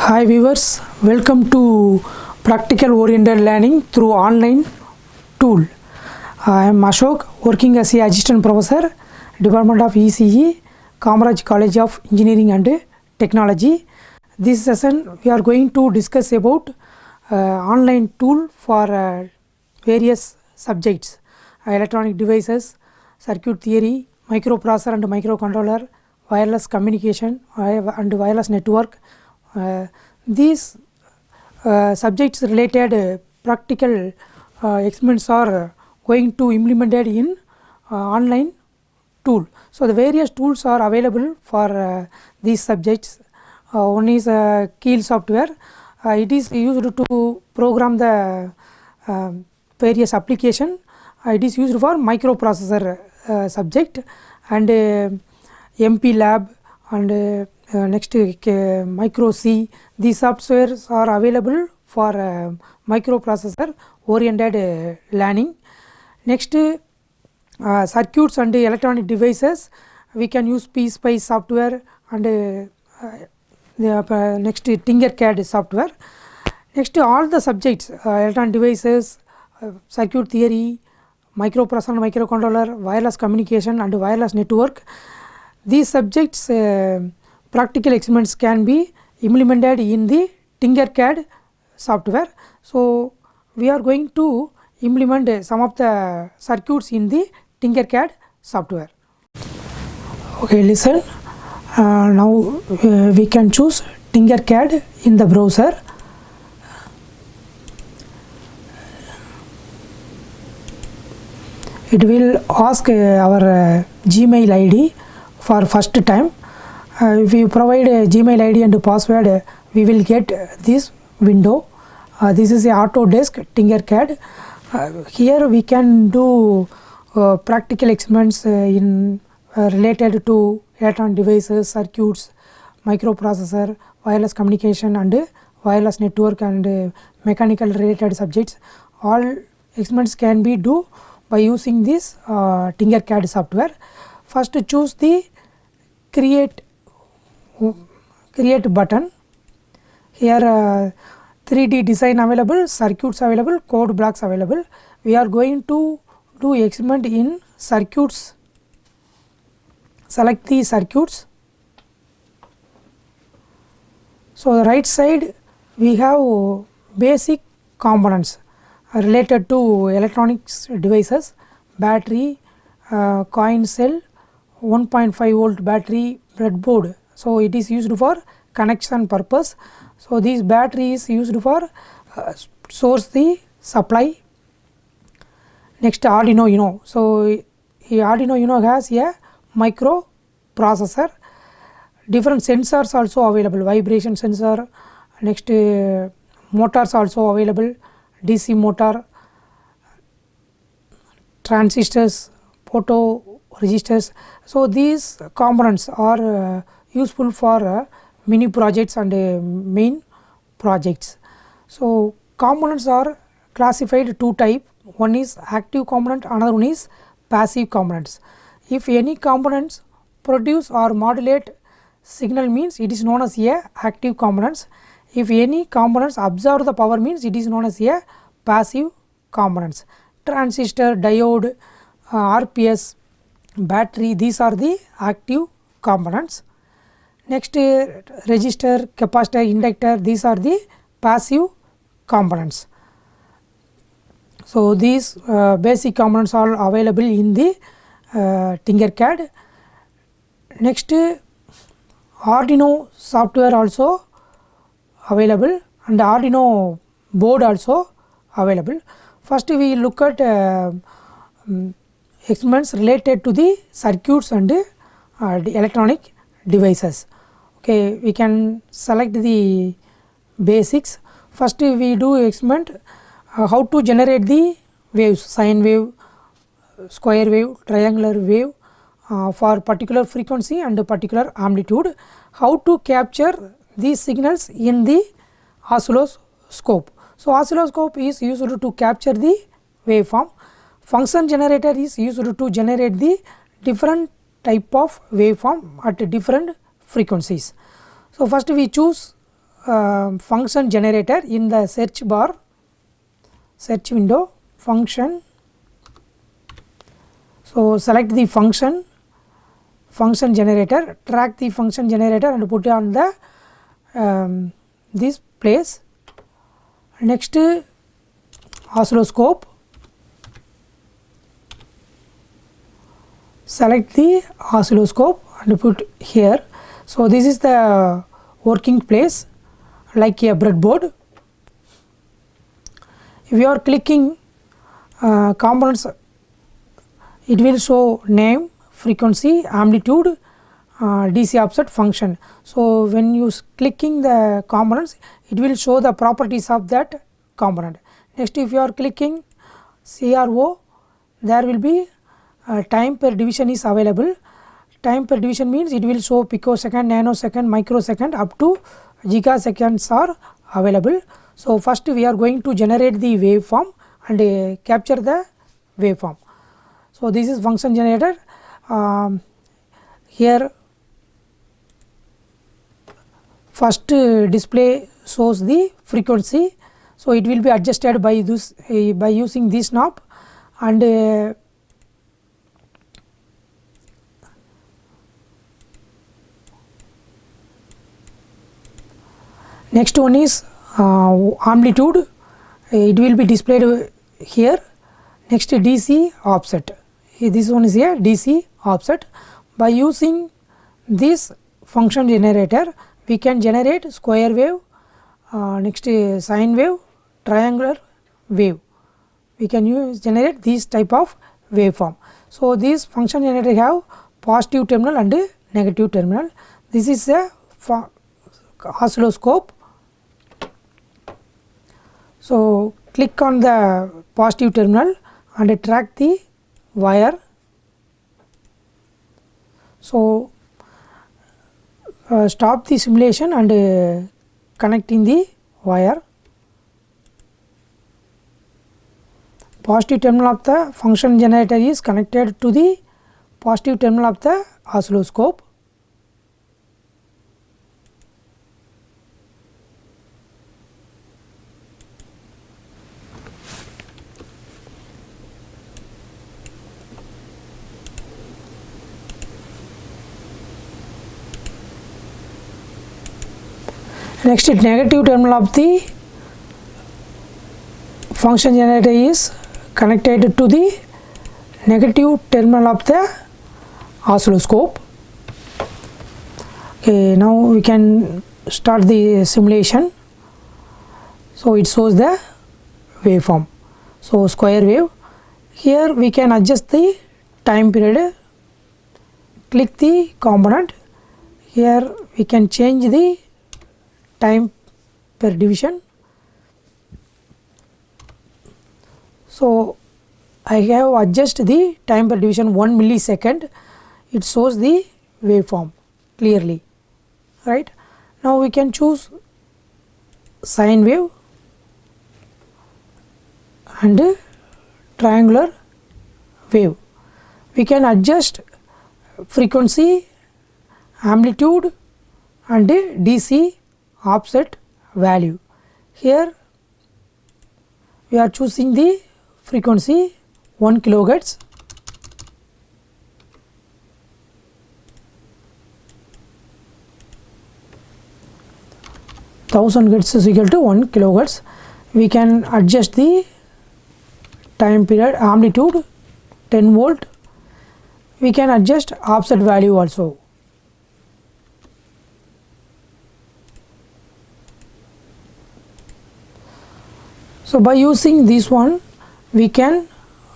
Hi viewers, welcome to practical oriented learning through online tool. I am R.Ashok, working as a assistant professor, Department of ECE, Kamaraj College of Engineering and Technology. This session we are going to discuss about online tool for various subjects, electronic devices, circuit theory, microprocessor and microcontroller, wireless communication and wireless network. These subjects related practical experiments are going to implemented in online tool. So the various tools are available for these subjects. One is Keel software. It is used to program the various application. It is used for microprocessor subject, and MP lab and next micro C. These softwares are available for microprocessor oriented learning. Next circuits and electronic devices, we can use PSpice software and next Tinkercad software. Next all the subjects, electronic devices, circuit theory, microprocessor, microcontroller, wireless communication and wireless network. These subjects practical experiments can be implemented in the Tinkercad software. So we are going to implement some of the circuits in the Tinkercad software. Okay, listen. Now we can choose Tinkercad in the browser. It will ask our Gmail ID for first time. If you provide a Gmail ID and password, we will get this window. This is a Autodesk Tinkercad. Here we can do practical experiments in related to electronic devices, circuits, microprocessor, wireless communication and wireless network and mechanical related subjects. All experiments can be do by using this Tinkercad software. First choose the create button. Here 3D design available, circuits available, code blocks available. We are going to do experiment in circuits. Select the circuits. So the right side we have basic components related to electronics devices, battery, coin cell, 1.5 volt battery, breadboard. So it is used for connection purpose. So this battery is used for source the supply. Next Arduino Uno. So Arduino Uno has a microprocessor. Different sensors also available, vibration sensor. Next motors also available, DC motor, transistors, photo resistors. So these components are useful for mini projects and main projects. So components are classified two type. One is active component, another one is passive components. If any components produce or modulate signal means it is known as a active components. If any components absorb the power means it is known as a passive components. Transistor, diode, RPS, battery, these are the active components. Next resistor, capacitor, inductor, these are the passive components. So these basic components are available in the Tinkercad. Next Arduino software also available and Arduino board also available. First we look at experiments related to the circuits and the electronic devices. Okay, we can select the basics. First we do experiment how to generate the waves, sine wave, square wave, triangular wave for particular frequency and particular amplitude. How to capture these signals in the oscilloscope. So oscilloscope is used to capture the waveform. Function generator is used to generate the different type of waveform at different frequencies. So first we choose function generator in the search bar, search window, function. So select the function generator, track the function generator and put it on the this place. Next, oscilloscope, select the oscilloscope and put here. So this is the working place like a breadboard. If you are clicking components, it will show name, frequency, amplitude, DC offset, function. So when you clicking the components, it will show the properties of that component. Next, if you are clicking CRO, there will be time per division is available. Time per division means it will show picosecond, nanosecond, microsecond up to gigaseconds are available. So first we are going to generate the waveform and capture the waveform. So this is function generator. Here first display shows the frequency, so it will be adjusted by this by using this knob, and next one is amplitude. It will be displayed here. Next, DC offset. This one is a DC offset. By using this function generator, we can generate square wave, next sine wave, triangular wave. We can generate this type of waveform. So this function generator have positive terminal and negative terminal. This is a oscilloscope. So click on the positive terminal and track the wire. So stop the simulation and connecting the wire. Positive terminal of the function generator is connected to the positive terminal of the oscilloscope. Next, negative terminal of the function generator is connected to the negative terminal of the oscilloscope. Okay, now we can start the simulation. So it shows the waveform. So square wave. Here we can adjust the time period. Click the component. Here we can change the time per division. So I have adjusted the time per division 1 millisecond. It shows the waveform clearly, right? Now we can choose sine wave and triangular wave. We can adjust frequency, amplitude and DC offset value. Here we are choosing the frequency 1 kilohertz. Thousand hertz is equal to 1 kilohertz. We can adjust the time period, amplitude 10 volt. We can adjust offset value also. So by using this one, we can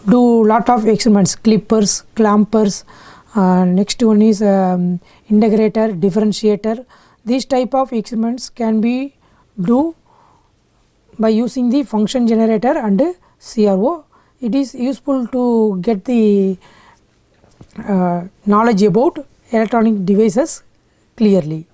do lot of experiments, clippers, clampers, next one is integrator, differentiator. These type of experiments can be do by using the function generator and CRO. It is useful to get the knowledge about electronic devices clearly.